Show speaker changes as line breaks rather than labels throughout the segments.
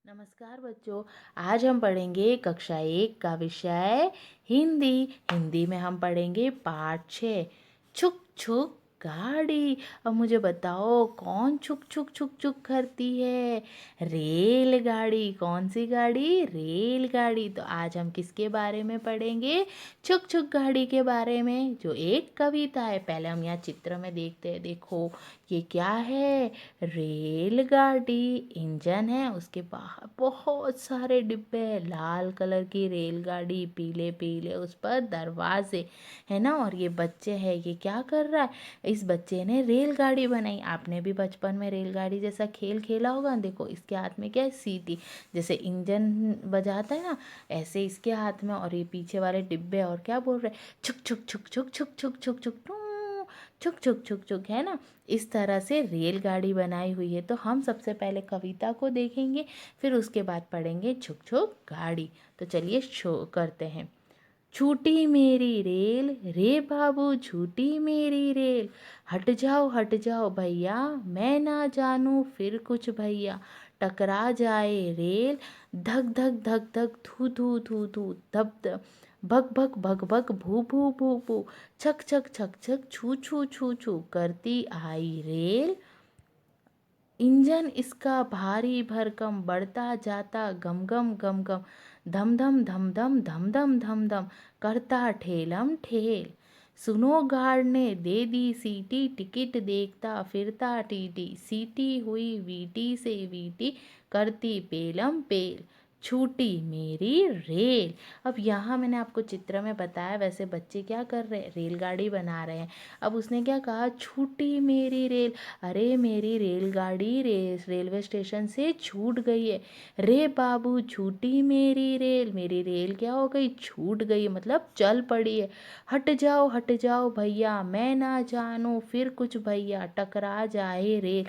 नमस्कार बच्चों। आज हम पढ़ेंगे कक्षा 1 का विषय हिंदी। हिंदी में हम पढ़ेंगे पाठ 6 छुक छुक गाड़ी। अब मुझे बताओ कौन छुक छुक छुक छुक करती है? रेलगाड़ी। कौन सी गाड़ी? रेलगाड़ी। तो आज हम किसके बारे में पढ़ेंगे? छुक छुक गाड़ी के बारे में, जो एक कविता है। पहले हम यहाँ चित्र में देखते हैं। देखो ये क्या है? रेलगाड़ी। इंजन है, उसके बाहर बहुत सारे डिब्बे हैं। लाल कलर की रेलगाड़ी, पीले पीले उस पर दरवाजे है ना। और ये बच्चे हैं, ये क्या कर रहा है? इस बच्चे ने रेलगाड़ी बनाई। आपने भी बचपन में रेलगाड़ी जैसा खेल खेला होगा। देखो इसके हाथ में क्या है? सीटी। जैसे इंजन बजाता है ना, ऐसे इसके हाथ में। और ये पीछे वाले डिब्बे और क्या बोल रहे? छुक छुक छुक छुक छुक छुक छुक छुक छुक छुक छुक छुक, है ना। इस तरह से रेलगाड़ी बनाई हुई है। तो हम सबसे पहले कविता को देखेंगे, फिर उसके बाद पढ़ेंगे छुक छुक गाड़ी। तो चलिए शो करते हैं। छूटी मेरी रेल रे बाबू, छूटी मेरी रेल। हट जाओ भैया, मैं ना जानूं फिर कुछ भैया। टकरा जाए रेल, धक धक धक धक, थू थू थू थू, धप धप, भग भग भग भग, भू भू भू भू, छक छक छक छक, छू छू छू छू करती आई रेल। इंजन इसका भारी भरकम, बढ़ता जाता गम गम गम गम, धम धम धम धम धम धम धम धम, करता ठेलम ठेल। सुनो गार्ड ने दे दी सीटी, टिकट देखता फिरता टीटी, सीटी हुई वीटी से वीटी, करती पेलम पेल। छूटी मेरी रेल। अब यहाँ मैंने आपको चित्र में बताया, वैसे बच्चे क्या कर रहे हैं? रेलगाड़ी बना रहे हैं। अब उसने क्या कहा? छूटी मेरी रेल। अरे मेरी रेलगाड़ी रेलवे स्टेशन से छूट गई है। रे बाबू छूटी मेरी रेल। मेरी रेल क्या हो गई? छूट गई, मतलब चल पड़ी है। हट जाओ भैया, मैं ना जानूं फिर कुछ भैया। टकरा जाए रेल,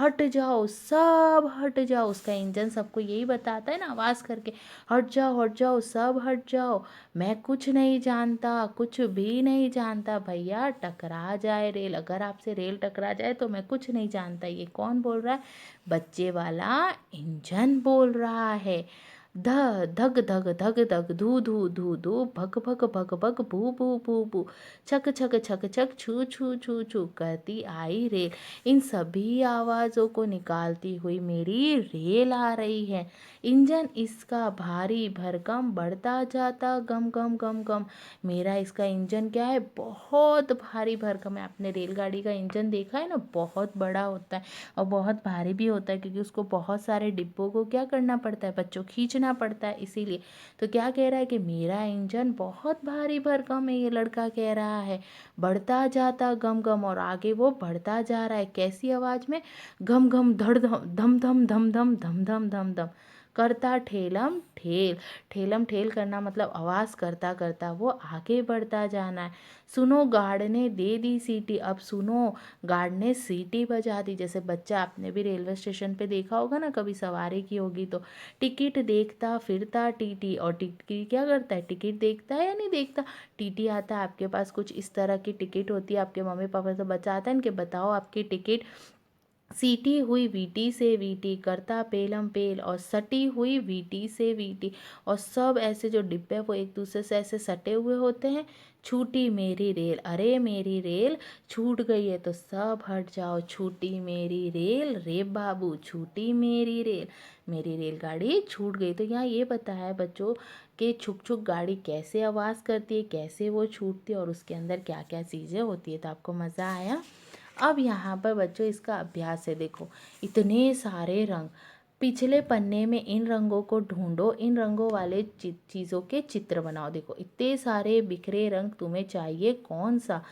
हट जाओ सब हट जाओ। उसका इंजन सबको यही बताता है ना, आवाज़ करके। हट जाओ सब हट जाओ। मैं कुछ नहीं जानता, कुछ भी नहीं जानता भैया। टकरा जाए रेल। अगर आपसे रेल टकरा जाए तो मैं कुछ नहीं जानता। ये कौन बोल रहा है? बच्चे वाला इंजन बोल रहा है। ध धग धग धग धग, धू धू धू धू, भग भग भग भग, भू भू भू भू, छक छक छक छक, छू छू छू छू करती आई रेल। इन सभी आवाज़ों को निकालती हुई मेरी रेल आ रही है। इंजन इसका भारी भरकम, बढ़ता जाता गम गम गम गम। मेरा इसका इंजन क्या है? बहुत भारी भरकम है। आपने रेलगाड़ी का इंजन देखा है ना, बहुत बड़ा होता है और बहुत भारी भी होता है, क्योंकि उसको बहुत सारे डिब्बों को क्या करना पड़ता है बच्चों? खींचना पड़ता है, इसीलिए। तो क्या कह रहा है कि मेरा इंजन बहुत भारी भरकम है, ये लड़का कह रहा है। बढ़ता जाता गम गम, और आगे वो बढ़ता जा रहा है। कैसी आवाज़ में? घम घम धड़ धम धम धम धम धम धम धम धम धम, करता ठेलम ठेल। ठेलम ठेल करना मतलब आवाज़ करता करता वो आगे बढ़ता जाना है। सुनो गार्ड ने दे दी सीटी। अब सुनो, गार्ड ने सीटी बजा दी। जैसे बच्चा, आपने भी रेलवे स्टेशन पे देखा होगा ना, कभी सवारी की होगी तो। टिकट देखता फिरता टीटी। और टिकट क्या करता है? टिकट देखता है या नहीं देखता? टीटी आता है आपके पास, कुछ इस तरह की टिकट होती है। आपके मम्मी पापा से बच्चा आता है ना कि बताओ आपकी टिकट। सीटी हुई वीटी से वीटी, करता पेलम पेल, और सटी हुई वीटी से वीटी। और सब ऐसे जो डिब्बे वो एक दूसरे से ऐसे सटे हुए होते हैं। छूटी मेरी रेल। अरे मेरी रेल छूट गई है, तो सब हट जाओ। छूटी मेरी रेल रे बाबू, छूटी मेरी रेल। मेरी रेलगाड़ी छूट गई। तो यहाँ ये बताया है बच्चों कि छुक छुक गाड़ी कैसे आवाज़ करती है, कैसे वो छूटती है, और उसके अंदर क्या क्या चीज़ें होती है। तो आपको मज़ा आया? अब यहाँ पर बच्चों इसका अभ्यास है। देखो इतने सारे रंग। पिछले पन्ने में इन रंगों को ढूंढो, इन रंगों वाले चीज़ों के चित्र बनाओ। देखो इतने सारे बिखरे रंग, तुम्हें चाहिए कौन सा?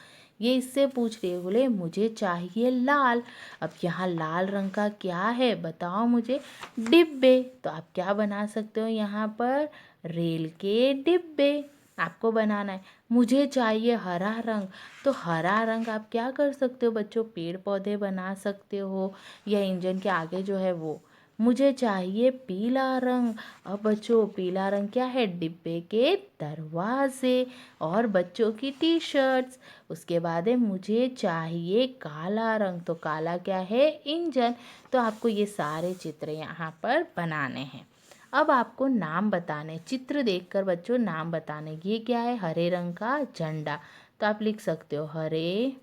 ये इससे पूछ रही है। बोले मुझे चाहिए लाल। अब यहाँ लाल रंग का क्या है बताओ मुझे? डिब्बे। तो आप क्या बना सकते हो यहाँ पर? रेल के डिब्बे आपको बनाना है। मुझे चाहिए हरा रंग। तो हरा रंग आप क्या कर सकते हो बच्चों? पेड़ पौधे बना सकते हो, या इंजन के आगे जो है वो मुझे चाहिए पीला रंग। अब बच्चों पीला रंग क्या है? डिब्बे के दरवाजे और बच्चों की टी शर्ट्स। उसके बाद है मुझे चाहिए काला रंग, तो काला क्या है? इंजन। तो आपको ये सारे चित्र यहाँ पर बनाने हैं। अब आपको नाम बताने, चित्र देखकर बच्चों नाम बताने। ये क्या है? हरे रंग का झंडा, तो आप लिख सकते हो हरे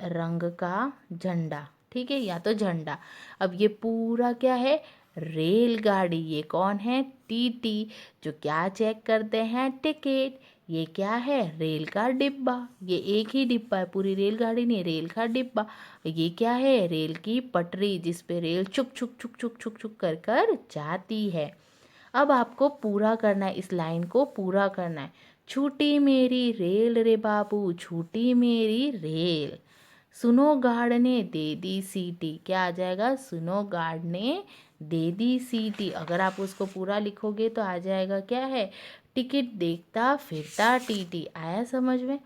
रंग का झंडा, ठीक है, या तो झंडा। अब ये पूरा क्या है? रेलगाड़ी। ये कौन है? टीटी, जो क्या चेक करते हैं? टिकट। ये क्या है? रेल का डिब्बा। ये एक ही डिब्बा है, पूरी रेलगाड़ी नहीं, रेल का डिब्बा। ये क्या है? रेल की पटरी, जिस पे रेल छुक छुक छुक छुक छुक छुक कर कर जाती है। अब आपको पूरा करना है, इस लाइन को पूरा करना है। छूटी मेरी रेल रे बाबू, छूटी मेरी रेल। सुनो गार्ड ने दे दी सीटी। क्या आ जाएगा? सुनो गार्ड ने दे दी सीटी। अगर आप उसको पूरा लिखोगे तो आ जाएगा क्या है? टिकट देखता फिरता टीटी। आया समझ में?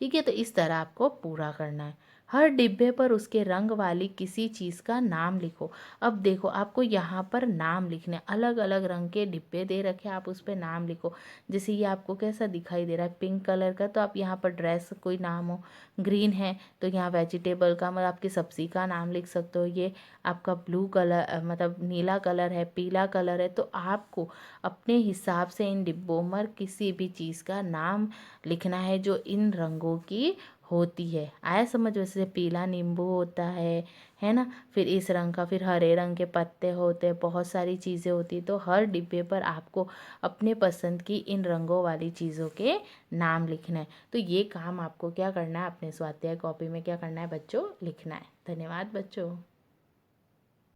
ठीक है, तो इस तरह आपको पूरा करना है। हर डिब्बे पर उसके रंग वाली किसी चीज़ का नाम लिखो। अब देखो आपको यहाँ पर नाम लिखने, अलग अलग रंग के डिब्बे दे रखे, आप उस पर नाम लिखो। जैसे ये आपको कैसा दिखाई दे रहा है? पिंक कलर का, तो आप यहाँ पर ड्रेस कोई नाम हो। ग्रीन है तो यहाँ वेजिटेबल का मतलब आपकी सब्ज़ी का नाम लिख सकते हो। ये आपका ब्लू कलर मतलब नीला कलर है, पीला कलर है, तो आपको अपने हिसाब से इन डिब्बों में किसी भी चीज़ का नाम लिखना है जो इन रंगों की होती है। आया समझ? वैसे पीला नींबू होता है ना, फिर इस रंग का, फिर हरे रंग के पत्ते होते हैं, बहुत सारी चीज़ें होती। तो हर डिब्बे पर आपको अपने पसंद की इन रंगों वाली चीज़ों के नाम लिखना है। तो ये काम आपको क्या करना है? अपने स्वाध्याय कॉपी में क्या करना है बच्चों? लिखना है। धन्यवाद बच्चों।